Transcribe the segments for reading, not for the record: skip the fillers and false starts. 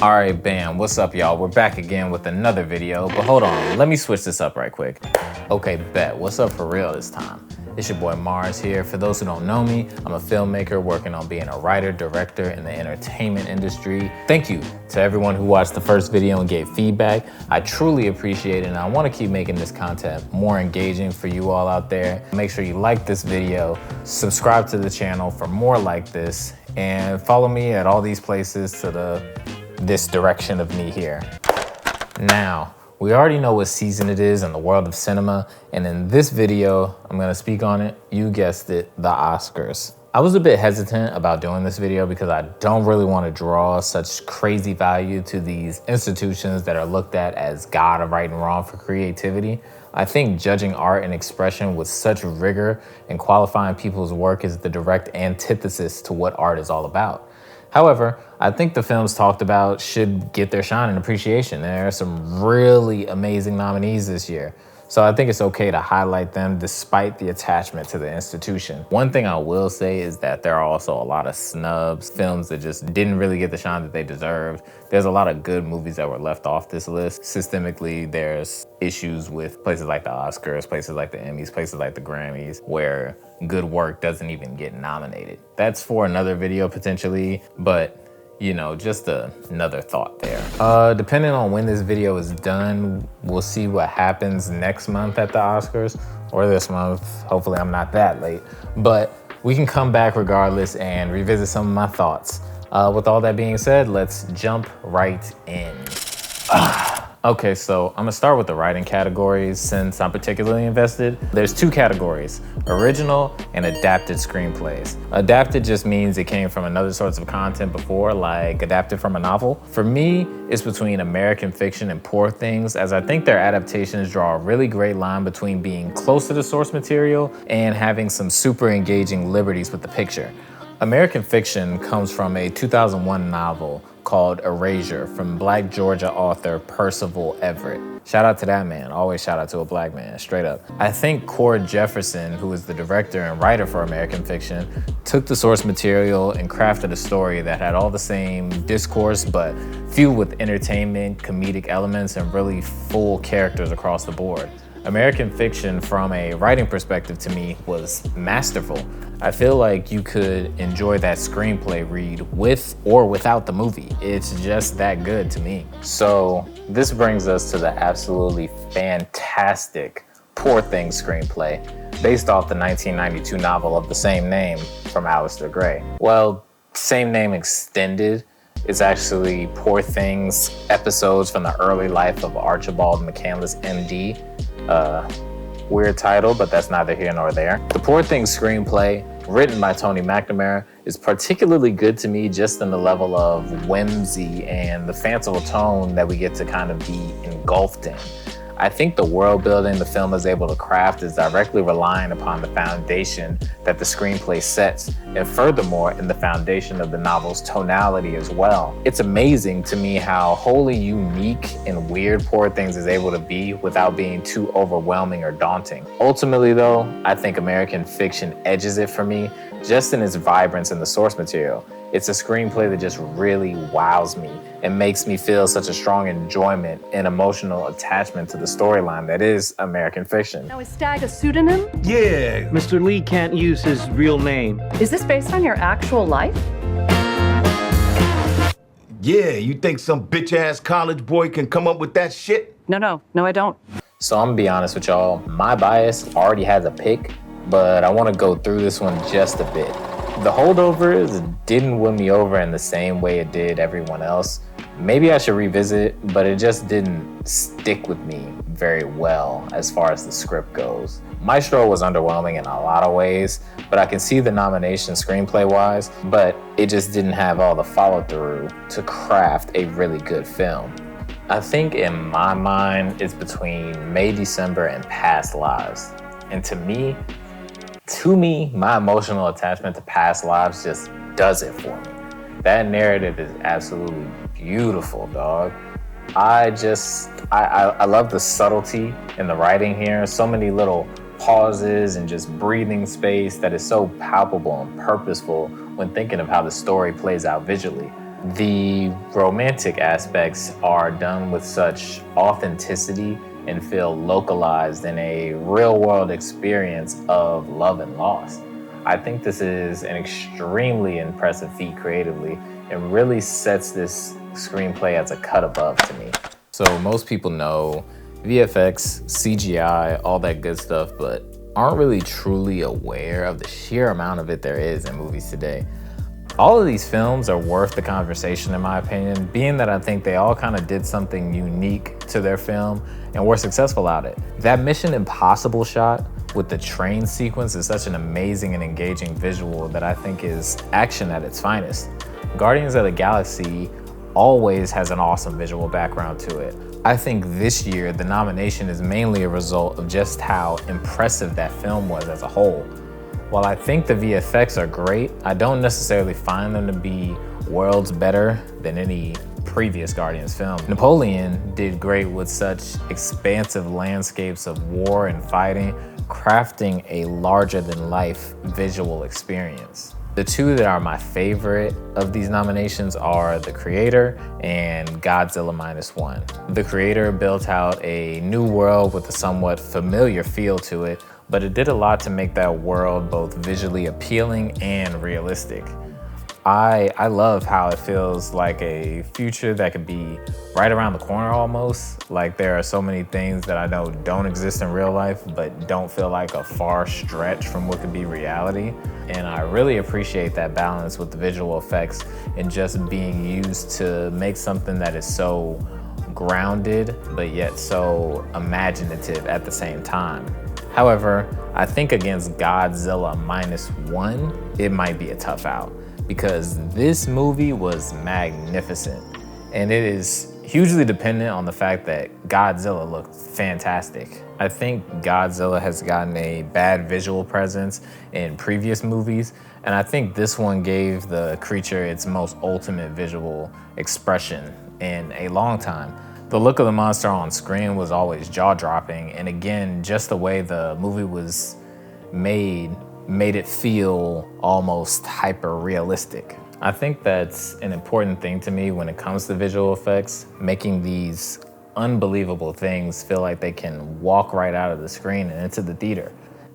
All right, bam, what's up, y'all? We're back again with another video, but hold on, let me switch this up right quick. Okay, bet, what's up for real this time? It's your boy Mars here. For those who don't know me, I'm a filmmaker working on being a writer, director in the entertainment industry. Thank you to everyone who watched the first video and gave feedback. I truly appreciate it, and I want to keep making this content more engaging for you all out there. Make sure you like this video, subscribe to the channel for more like this, and follow me at all these places to this direction of me here. Now, we already know what season it is in the world of cinema, and in this video, I'm gonna speak on it, you guessed it, the Oscars. I was a bit hesitant about doing this video because I don't really want to draw such crazy value to these institutions that are looked at as God of right and wrong for creativity. I think judging art and expression with such rigor and qualifying people's work is the direct antithesis to what art is all about. However, I think the films talked about should get their shine and appreciation. There are some really amazing nominees this year, so I think it's okay to highlight them despite the attachment to the institution. One thing I will say is that there are also a lot of snubs, films that just didn't really get the shine that they deserved. There's a lot of good movies that were left off this list. Systemically, there's issues with places like the Oscars, places like the Emmys, places like the Grammys, where good work doesn't even get nominated. That's for another video potentially, but you know, just another thought there. Depending on when this video is done, we'll see what happens next month at the Oscars, or this month. Hopefully I'm not that late, but we can come back regardless and revisit some of my thoughts. With all that being said, let's jump right in. Okay, so I'm gonna start with the writing categories since I'm particularly invested. There's two categories, original and adapted screenplays. Adapted just means it came from another sorts of content before, like adapted from a novel. For me, it's between American Fiction and Poor Things, as I think their adaptations draw a really great line between being close to the source material and having some super engaging liberties with the picture. American Fiction comes from a 2001 novel called Erasure from Black Georgia author Percival Everett. Shout out to that man, always shout out to a Black man, straight up. I think Cord Jefferson, who is the director and writer for American Fiction, took the source material and crafted a story that had all the same discourse, but fueled with entertainment, comedic elements, and really full characters across the board. American Fiction, from a writing perspective to me, was masterful. I feel like you could enjoy that screenplay read with or without the movie. It's just that good to me. So this brings us to the absolutely fantastic Poor Things screenplay, based off the 1992 novel of the same name from Aleister Gray. Well, same name extended. It's actually Poor Things episodes from the early life of Archibald McCandless, MD. Weird title, but that's neither here nor there. The Poor Things screenplay, written by Tony McNamara, is particularly good to me just in the level of whimsy and the fanciful tone that we get to kind of be engulfed in. I think the world building the film is able to craft is directly relying upon the foundation that the screenplay sets, and furthermore in the foundation of the novel's tonality as well. It's amazing to me how wholly unique and weird Poor Things is able to be without being too overwhelming or daunting. Ultimately though, I think American Fiction edges it for me just in its vibrance in the source material. It's a screenplay that just really wows me and makes me feel such a strong enjoyment and emotional attachment to the storyline that is American Fiction. Now, is Stagg a pseudonym? Yeah, Mr. Lee can't use his real name. Is this based on your actual life? Yeah, you think some bitch-ass college boy can come up with that shit? No, I don't. So I'm gonna be honest with y'all, my bias already has a pick, but I wanna go through this one just a bit. The Holdovers didn't win me over in the same way it did everyone else. Maybe I should revisit it, but it just didn't stick with me very well as far as the script goes. Maestro was underwhelming in a lot of ways, but I can see the nomination screenplay-wise, but it just didn't have all the follow-through to craft a really good film. I think in my mind, it's between May, December, and Past Lives. And to me, my emotional attachment to Past Lives just does it for me. That narrative is absolutely beautiful, dog. I love the subtlety in the writing here. So many little pauses and just breathing space that is so palpable and purposeful when thinking of how the story plays out visually. The romantic aspects are done with such authenticity and feel localized in a real world experience of love and loss. I think this is an extremely impressive feat creatively and really sets this screenplay as a cut above to me. So most people know VFX, CGI, all that good stuff, but aren't really truly aware of the sheer amount of it there is in movies today. All of these films are worth the conversation in my opinion, being that I think they all kind of did something unique to their film and were successful at it. That Mission Impossible shot with the train sequence is such an amazing and engaging visual that I think is action at its finest. Guardians of the Galaxy always has an awesome visual background to it. I think this year the nomination is mainly a result of just how impressive that film was as a whole. While I think the VFX are great, I don't necessarily find them to be worlds better than any previous Guardians film. Napoleon did great with such expansive landscapes of war and fighting, crafting a larger-than-life visual experience. The two that are my favorite of these nominations are The Creator and Godzilla Minus One. The Creator built out a new world with a somewhat familiar feel to it, but it did a lot to make that world both visually appealing and realistic. I love how it feels like a future that could be right around the corner almost. Like there are so many things that I know don't exist in real life, but don't feel like a far stretch from what could be reality. And I really appreciate that balance with the visual effects and just being used to make something that is so grounded, but yet so imaginative at the same time. However, I think against Godzilla Minus One, it might be a tough out because this movie was magnificent and it is hugely dependent on the fact that Godzilla looked fantastic. I think Godzilla has gotten a bad visual presence in previous movies, and I think this one gave the creature its most ultimate visual expression in a long time. The look of the monster on screen was always jaw-dropping, and again, just the way the movie was made it feel almost hyper-realistic. I think that's an important thing to me when it comes to visual effects, making these unbelievable things feel like they can walk right out of the screen and into the theater.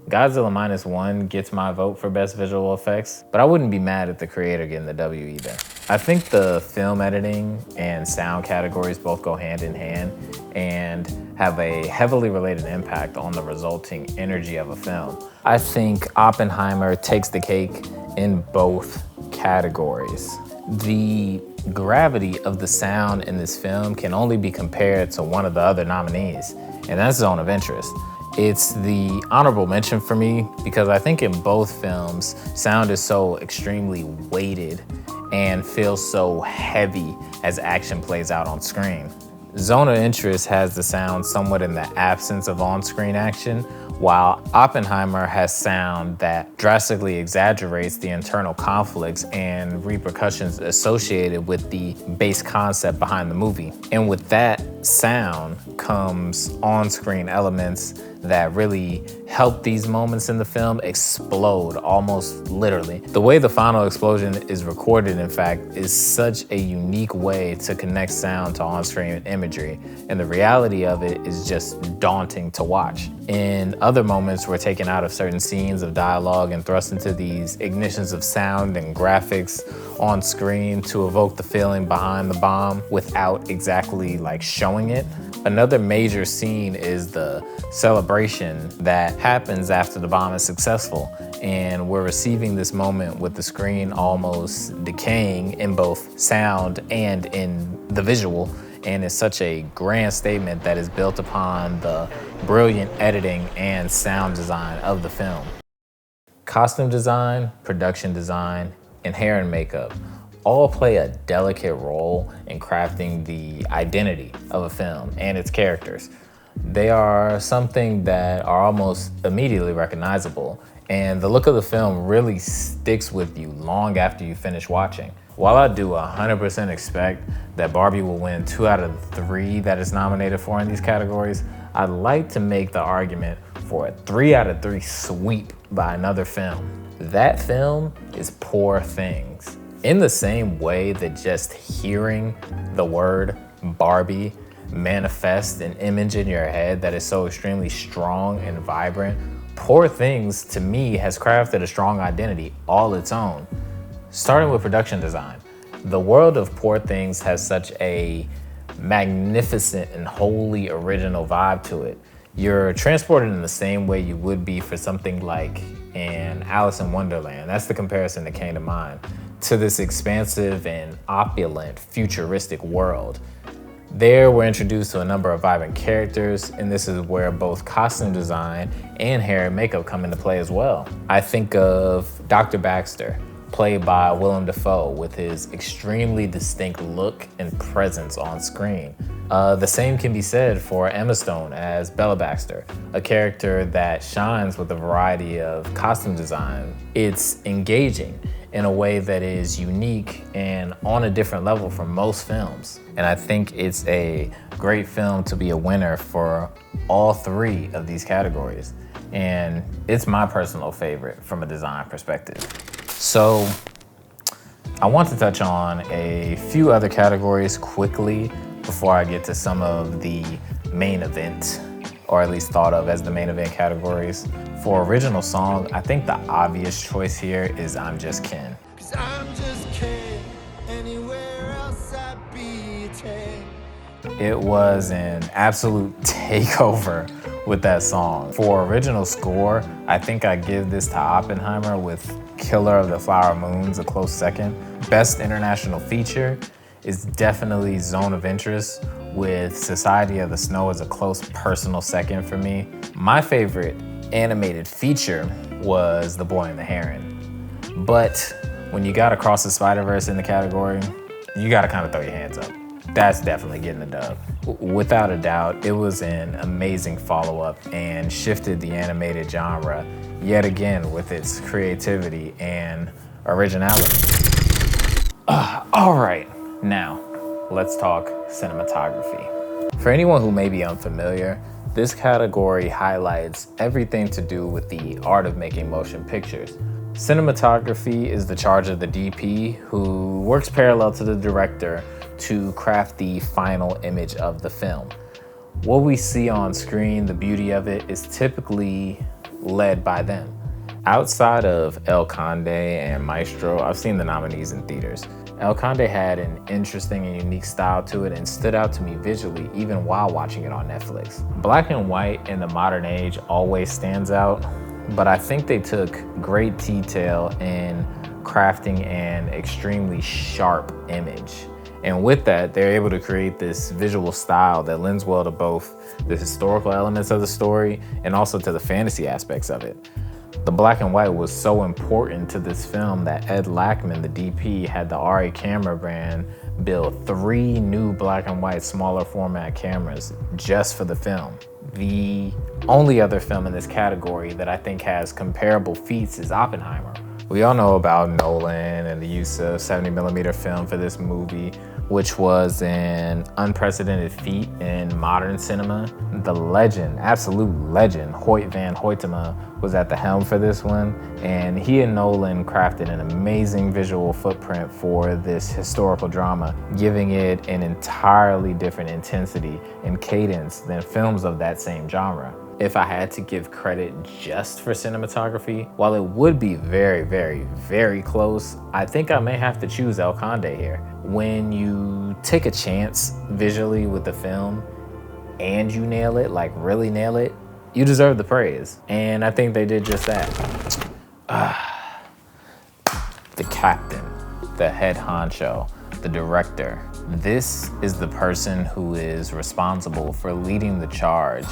Godzilla Minus One gets my vote for best visual effects, but I wouldn't be mad at The Creator getting the W either. I think the film editing and sound categories both go hand in hand and have a heavily related impact on the resulting energy of a film. I think Oppenheimer takes the cake in both categories. The gravity of the sound in this film can only be compared to one of the other nominees, and that's Zone of Interest. It's the honorable mention for me because I think in both films, sound is so extremely weighted and feels so heavy as action plays out on screen. Zone of Interest has the sound somewhat in the absence of on-screen action, while Oppenheimer has sound that drastically exaggerates the internal conflicts and repercussions associated with the base concept behind the movie. And with that sound comes on-screen elements that really help these moments in the film explode almost literally. The way the final explosion is recorded, in fact, is such a unique way to connect sound to on-screen imagery, and the reality of it is just daunting to watch. In other moments, we're taken out of certain scenes of dialogue and thrust into these ignitions of sound and graphics on screen to evoke the feeling behind the bomb without exactly like showing it. Another major scene is the celebration that happens after the bomb is successful, and we're receiving this moment with the screen almost decaying in both sound and in the visual, and it's such a grand statement that is built upon the brilliant editing and sound design of the film. Costume design, production design, and hair and makeup all play a delicate role in crafting the identity of a film and its characters. They are something that are almost immediately recognizable, and the look of the film really sticks with you long after you finish watching. While I do 100% expect that Barbie will win 2 out of 3 that it's nominated for in these categories, I'd like to make the argument for a 3 out of 3 sweep by another film. That film is Poor Things. In the same way that just hearing the word Barbie manifest an image in your head that is so extremely strong and vibrant, Poor Things to me has crafted a strong identity all its own. Starting with production design, the world of Poor Things has such a magnificent and wholly original vibe to it. You're transported in the same way you would be for something like an Alice in Wonderland. That's the comparison that came to mind, to this expansive and opulent futuristic world. There, we're introduced to a number of vibrant characters, and this is where both costume design and hair and makeup come into play as well. I think of Dr. Baxter, played by Willem Dafoe, with his extremely distinct look and presence on screen. The same can be said for Emma Stone as Bella Baxter, a character that shines with a variety of costume design. It's engaging in a way that is unique and on a different level from most films. And I think it's a great film to be a winner for all three of these categories. And it's my personal favorite from a design perspective. So I want to touch on a few other categories quickly before I get to some of the main event, or at least thought of as the main event categories. For original song, I think the obvious choice here is I'm Just Ken. 'Cause I'm just Ken, anywhere else I'd be 10. It was an absolute takeover with that song. For original score, I think I give this to Oppenheimer with Killer of the Flower Moons a close second. Best international feature is definitely Zone of Interest, with Society of the Snow as a close personal second for me. My favorite animated feature was The Boy and the Heron. But when you got Across the Spider-Verse in the category, you gotta kind of throw your hands up. That's definitely getting the dub. Without a doubt, it was an amazing follow-up and shifted the animated genre yet again with its creativity and originality. All right, now let's talk cinematography. For anyone who may be unfamiliar, this category highlights everything to do with the art of making motion pictures. Cinematography is the charge of the DP, who works parallel to the director to craft the final image of the film. What we see on screen, the beauty of it, is typically led by them. Outside of El Conde and Maestro, I've seen the nominees in theaters. El Conde had an interesting and unique style to it and stood out to me visually even while watching it on Netflix. Black and white in the modern age always stands out, but I think they took great detail in crafting an extremely sharp image. And with that, they're able to create this visual style that lends well to both the historical elements of the story and also to the fantasy aspects of it. The black and white was so important to this film that Ed Lackman, the DP, had the RA camera brand build 3 new black and white smaller format cameras just for the film. The only other film in this category that I think has comparable feats is Oppenheimer. We all know about Nolan and the use of 70mm film for this movie, which was an unprecedented feat in modern cinema. The legend, absolute legend, Hoyt van Hoytema was at the helm for this one, and he and Nolan crafted an amazing visual footprint for this historical drama, giving it an entirely different intensity and cadence than films of that same genre. If I had to give credit just for cinematography, while it would be very, very, very close, I think I may have to choose El Conde here. When you take a chance visually with the film and you nail it, like really nail it, you deserve the praise. And I think they did just that. The captain, the head honcho, the director. This is the person who is responsible for leading the charge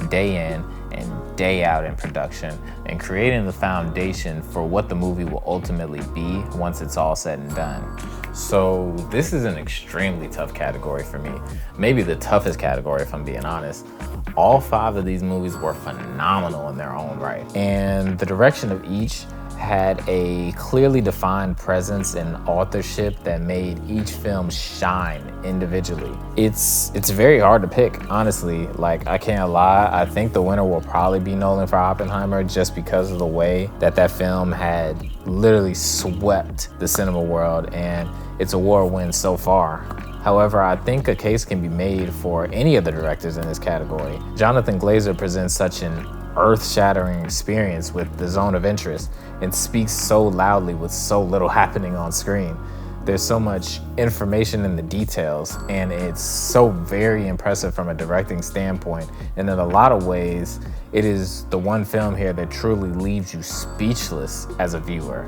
day in and day out in production and creating the foundation for what the movie will ultimately be once it's all said and done. So this is an extremely tough category for me. Maybe the toughest category if I'm being honest. All 5 of these movies were phenomenal in their own right. And the direction of each had a clearly defined presence and authorship that made each film shine individually. It's very hard to pick, honestly. Like, I can't lie, I think the winner will probably be Nolan for Oppenheimer, just because of the way that film had literally swept the cinema world and its award wins so far. However, I think a case can be made for any of the directors in this category. Jonathan Glazer presents such an earth-shattering experience with The Zone of Interest and speaks so loudly with so little happening on screen. There's so much information in the details, and it's so very impressive from a directing standpoint. And in a lot of ways, it is the one film here that truly leaves you speechless as a viewer.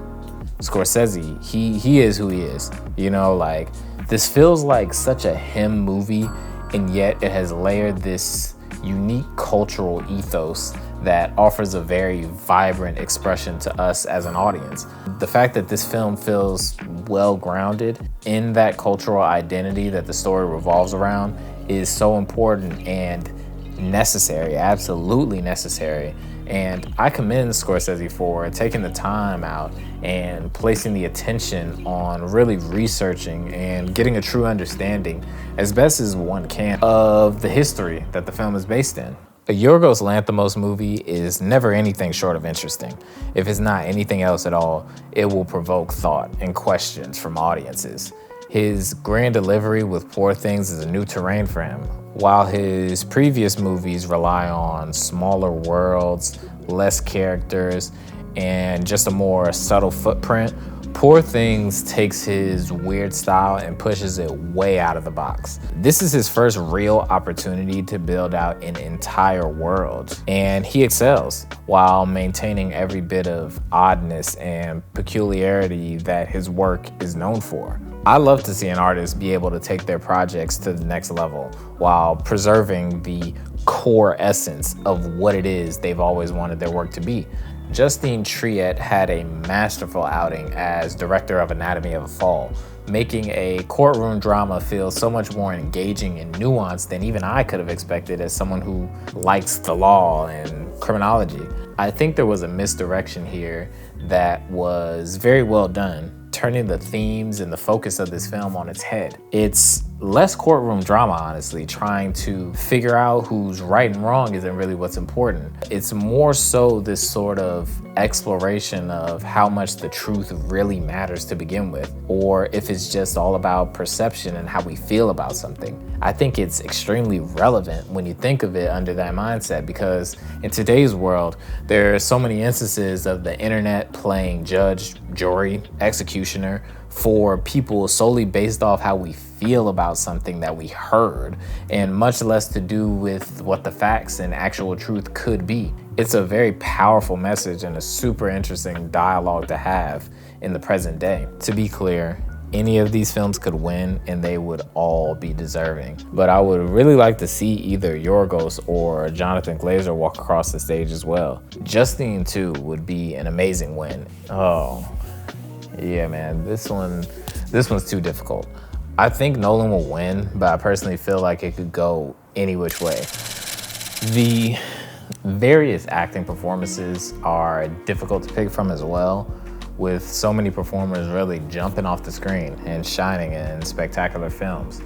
Scorsese, he is who he is. You know, like, this feels like such a him movie, and yet it has layered this unique cultural ethos that offers a very vibrant expression to us as an audience. The fact that this film feels well grounded in that cultural identity that the story revolves around is so important and necessary, absolutely necessary. And I commend Scorsese for taking the time out and placing the attention on really researching and getting a true understanding, as best as one can, of the history that the film is based in. A Yorgos Lanthimos movie is never anything short of interesting. If it's not anything else at all, it will provoke thought and questions from audiences. His grand delivery with Poor Things is a new terrain for him. While his previous movies rely on smaller worlds, less characters, and just a more subtle footprint, Poor Things takes his weird style and pushes it way out of the box. This is his first real opportunity to build out an entire world, and he excels while maintaining every bit of oddness and peculiarity that his work is known for. I love to see an artist be able to take their projects to the next level while preserving the core essence of what it is they've always wanted their work to be. Justine Triet had a masterful outing as director of Anatomy of a Fall, making a courtroom drama feel so much more engaging and nuanced than even I could have expected as someone who likes the law and criminology. I think there was a misdirection here that was very well done, turning the themes and the focus of this film on its head. It's less courtroom drama, honestly. Trying to figure out who's right and wrong isn't really what's important. It's more so this sort of exploration of how much the truth really matters to begin with, or if it's just all about perception and how we feel about something. I think it's extremely relevant when you think of it under that mindset, because in today's world, there are so many instances of the internet playing judge, jury, executioner for people solely based off how we feel about something that we heard, and much less to do with what the facts and actual truth could be. It's a very powerful message and a super interesting dialogue to have in the present day. To be clear, any of these films could win and they would all be deserving. But I would really like to see either Yorgos or Jonathan Glazer walk across the stage as well. Justine too would be an amazing win. Oh, yeah, man, this one's too difficult. I think Nolan will win, but I personally feel like it could go any which way. The various acting performances are difficult to pick from as well, with so many performers really jumping off the screen and shining in spectacular films.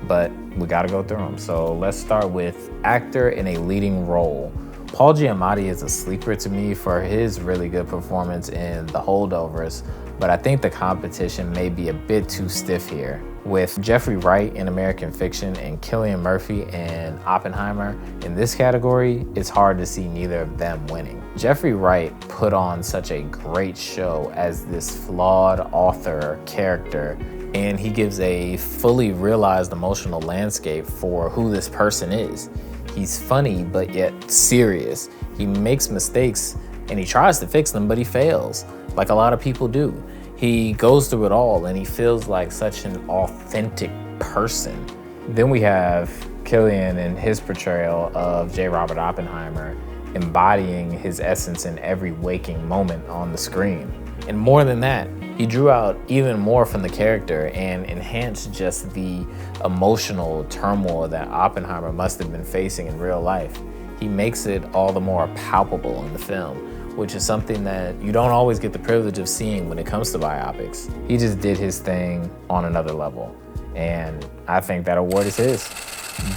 But we gotta go through them. So let's start with actor in a leading role. Paul Giamatti is a sleeper to me for his really good performance in The Holdovers, but I think the competition may be a bit too stiff here. With Jeffrey Wright in American Fiction and Cillian Murphy in Oppenheimer, in this category, it's hard to see neither of them winning. Jeffrey Wright put on such a great show as this flawed author character, and he gives a fully realized emotional landscape for who this person is. He's funny, but yet serious. He makes mistakes and he tries to fix them, but he fails, like a lot of people do. He goes through it all and he feels like such an authentic person. Then we have Cillian in his portrayal of J. Robert Oppenheimer, embodying his essence in every waking moment on the screen. And more than that, he drew out even more from the character and enhanced just the emotional turmoil that Oppenheimer must have been facing in real life. He makes it all the more palpable in the film, which is something that you don't always get the privilege of seeing when it comes to biopics. He just did his thing on another level, and I think that award is his.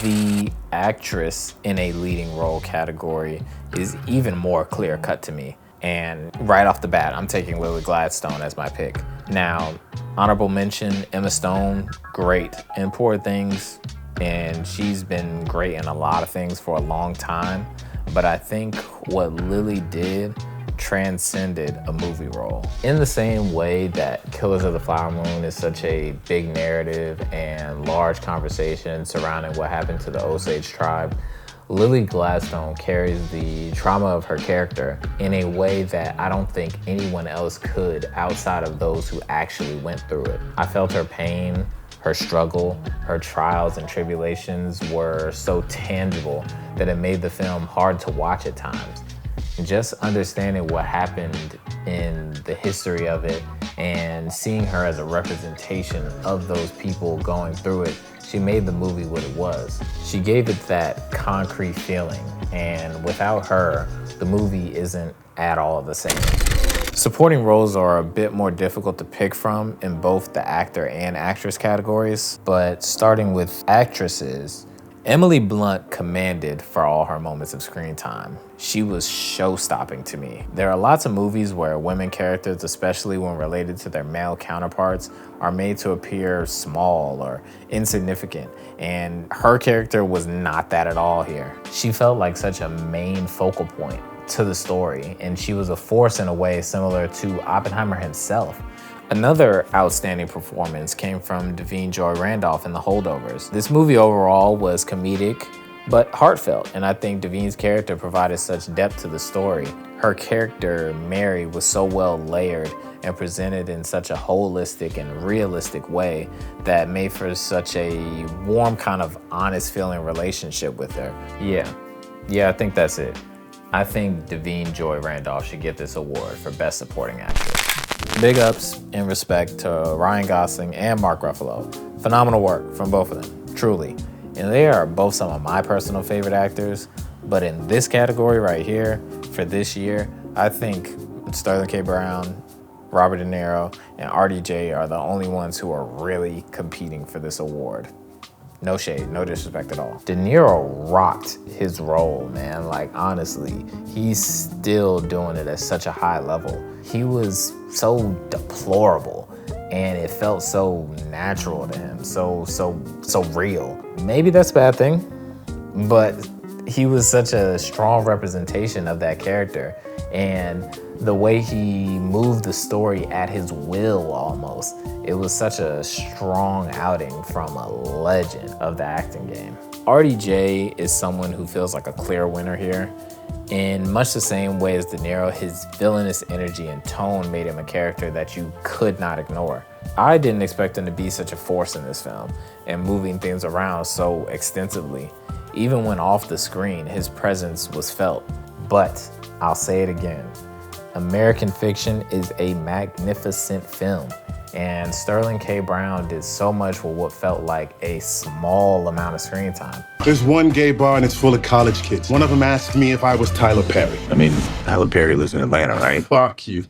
The actress in a leading role category is even more clear-cut to me. And right off the bat, I'm taking Lily Gladstone as my pick. Now, honorable mention, Emma Stone, great in Poor Things, and she's been great in a lot of things for a long time. But I think what Lily did transcended a movie role. In the same way that Killers of the Flower Moon is such a big narrative and large conversation surrounding what happened to the Osage tribe, Lily Gladstone carries the trauma of her character in a way that I don't think anyone else could outside of those who actually went through it. I felt her pain, her struggle, her trials and tribulations were so tangible that it made the film hard to watch at times. Just understanding what happened in the history of it and seeing her as a representation of those people going through it, she made the movie what it was. She gave it that concrete feeling, and without her, the movie isn't at all the same. Supporting roles are a bit more difficult to pick from in both the actor and actress categories, but starting with actresses, Emily Blunt commanded for all her moments of screen time. She was show-stopping to me. There are lots of movies where women characters, especially when related to their male counterparts, are made to appear small or insignificant, and her character was not that at all here. She felt like such a main focal point to the story, and she was a force in a way similar to Oppenheimer himself. Another outstanding performance came from Da'Vine Joy Randolph in The Holdovers. This movie overall was comedic, but heartfelt, and I think Davine's character provided such depth to the story. Her character, Mary, was so well layered and presented in such a holistic and realistic way that made for such a warm, kind of honest feeling relationship with her. Yeah, I think that's it. I think Da'Vine Joy Randolph should get this award for Best Supporting Actress. Big ups and respect to Ryan Gosling and Mark Ruffalo. Phenomenal work from both of them, truly. And they are both some of my personal favorite actors, but in this category right here, for this year, I think Sterling K. Brown, Robert De Niro, and RDJ are the only ones who are really competing for this award. No shade, no disrespect at all. De Niro rocked his role, man. Like, honestly, he's still doing it at such a high level. He was so deplorable, and it felt so natural to him, so real. Maybe that's a bad thing, but he was such a strong representation of that character, and the way he moved the story at his will almost. It was such a strong outing from a legend of the acting game. RDJ is someone who feels like a clear winner here. In much the same way as De Niro, his villainous energy and tone made him a character that you could not ignore. I didn't expect him to be such a force in this film and moving things around so extensively. Even when off the screen, his presence was felt. But I'll say it again, American Fiction is a magnificent film, and Sterling K. Brown did so much with what felt like a small amount of screen time. There's one gay bar and it's full of college kids. One of them asked me if I was Tyler Perry. I mean, Tyler Perry lives in Atlanta, right? Fuck you.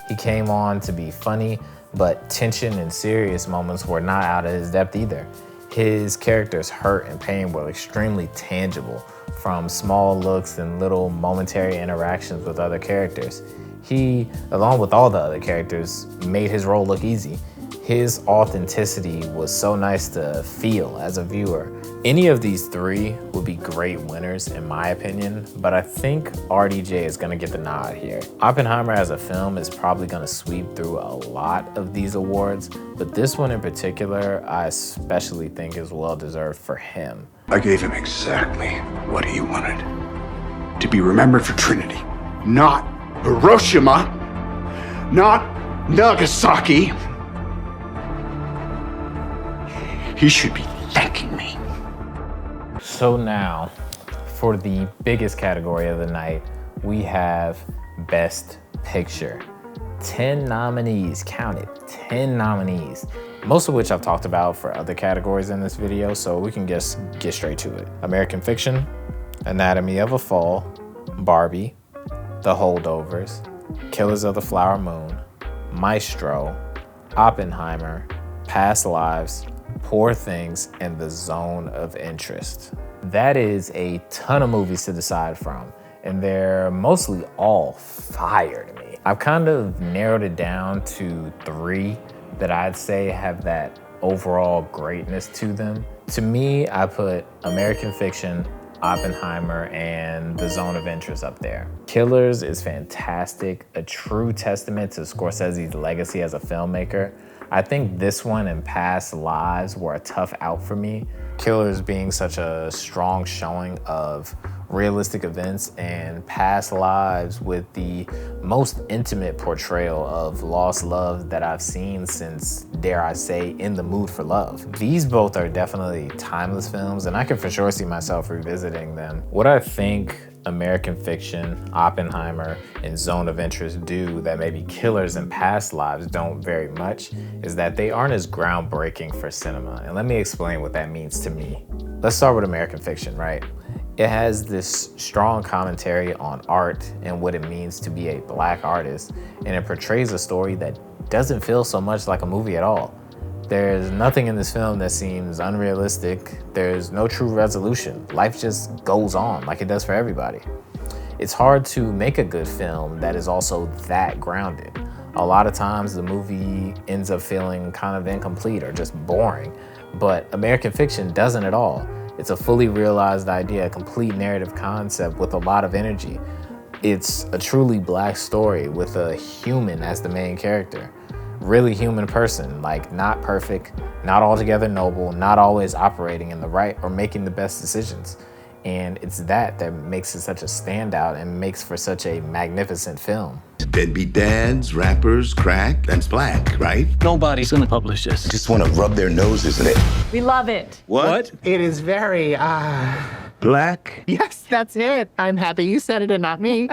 He came on to be funny, but tension and serious moments were not out of his depth either. His character's hurt and pain were extremely tangible, from small looks and little momentary interactions with other characters. He, along with all the other characters, made his role look easy. His authenticity was so nice to feel as a viewer. Any of these three would be great winners in my opinion, but I think RDJ is gonna get the nod here. Oppenheimer as a film is probably gonna sweep through a lot of these awards, but this one in particular, I especially think is well-deserved for him. I gave him exactly what he wanted. To be remembered for Trinity, not Hiroshima, not Nagasaki. He should be thanking me. So now, for the biggest category of the night, we have Best Picture. 10 nominees, count it, 10 nominees. Most of which I've talked about for other categories in this video, so we can just get straight to it. American Fiction, Anatomy of a Fall, Barbie, The Holdovers, Killers of the Flower Moon, Maestro, Oppenheimer, Past Lives, Poor Things, and The Zone of Interest. That is a ton of movies to decide from, and they're mostly all fire to me. I've kind of narrowed it down to 3 that I'd say have that overall greatness to them. To me, I put American Fiction, Oppenheimer, and The Zone of Interest up there. Killers is fantastic, a true testament to Scorsese's legacy as a filmmaker. I think this one and Past Lives were a tough out for me. Killers being such a strong showing of realistic events, and Past Lives with the most intimate portrayal of lost love that I've seen since, dare I say, In the Mood for Love. These both are definitely timeless films, and I can for sure see myself revisiting them. What I think American Fiction, Oppenheimer, and Zone of Interest do that maybe Killers and Past Lives don't very much is that they aren't as groundbreaking for cinema. And let me explain what that means to me. Let's start with American Fiction, right? It has this strong commentary on art and what it means to be a Black artist, and it portrays a story that doesn't feel so much like a movie at all. There's nothing in this film that seems unrealistic. There's no true resolution. Life just goes on like it does for everybody. It's hard to make a good film that is also that grounded. A lot of times the movie ends up feeling kind of incomplete or just boring, but American Fiction doesn't at all. It's a fully realized idea, a complete narrative concept with a lot of energy. It's a truly Black story with a human as the main character. Really human person, like not perfect, not altogether noble, not always operating in the right or making the best decisions. And it's that makes it such a standout and makes for such a magnificent film. Deadbeat dads, rappers, crack, that's Black, right? Nobody's gonna publish this. Just want to rub their noses in it. We love it. What? It is very, Black? yes, that's it. I'm happy you said it and not me.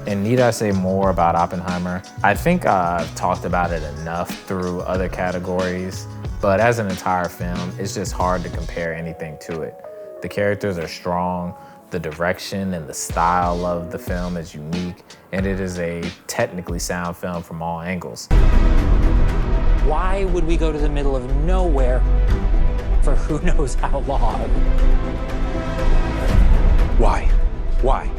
And need I say more about Oppenheimer? I think I've talked about it enough through other categories, but as an entire film, it's just hard to compare anything to it. The characters are strong, the direction and the style of the film is unique, and it is a technically sound film from all angles. Why would we go to the middle of nowhere for who knows how long? Why? Why?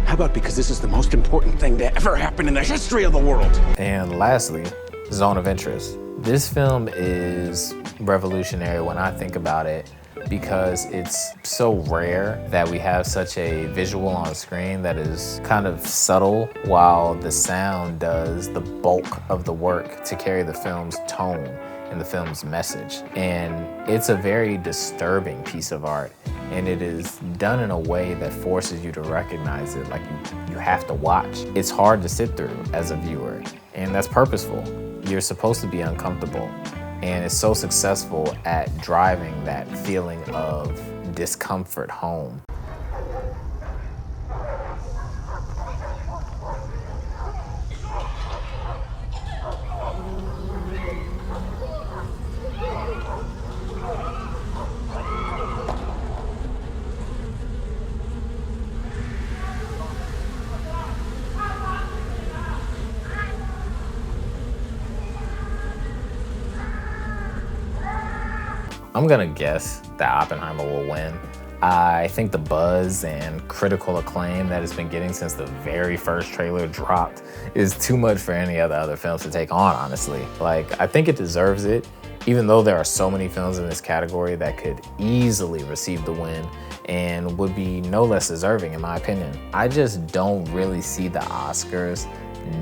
How about because this is the most important thing to ever happen in the history of the world? And lastly, Zone of Interest. This film is revolutionary when I think about it because it's so rare that we have such a visual on screen that is kind of subtle while the sound does the bulk of the work to carry the film's tone and the film's message. And it's a very disturbing piece of art, and it is done in a way that forces you to recognize it, like you have to watch. It's hard to sit through as a viewer, and that's purposeful. You're supposed to be uncomfortable, and it's so successful at driving that feeling of discomfort home. I'm gonna guess that Oppenheimer will win. I think the buzz and critical acclaim that it's been getting since the very first trailer dropped is too much for any other films to take on, honestly. Like, I think it deserves it, even though there are so many films in this category that could easily receive the win and would be no less deserving in my opinion. I just don't really see the Oscars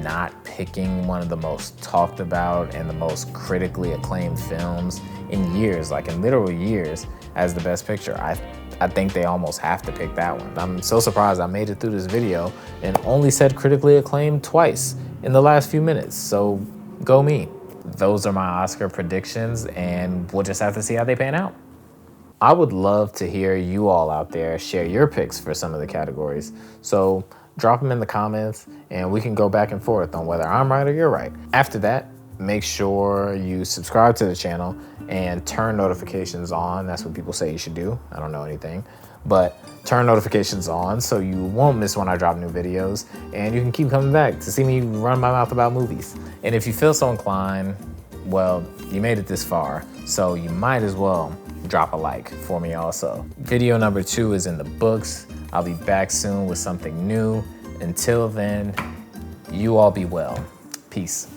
not picking one of the most talked about and the most critically acclaimed films in years, like in literal years, as the best picture. I think they almost have to pick that one. I'm so surprised I made it through this video and only said critically acclaimed twice in the last few minutes, so go me. Those are my Oscar predictions, and we'll just have to see how they pan out. I would love to hear you all out there share your picks for some of the categories. So drop them in the comments and we can go back and forth on whether I'm right or you're right. After that, make sure you subscribe to the channel and turn notifications on. That's what people say you should do. I don't know anything. But turn notifications on so you won't miss when I drop new videos, and you can keep coming back to see me run my mouth about movies. And if you feel so inclined, well, you made it this far, so you might as well drop a like for me also. Video number 2 is in the books. I'll be back soon with something new. Until then, you all be well. Peace.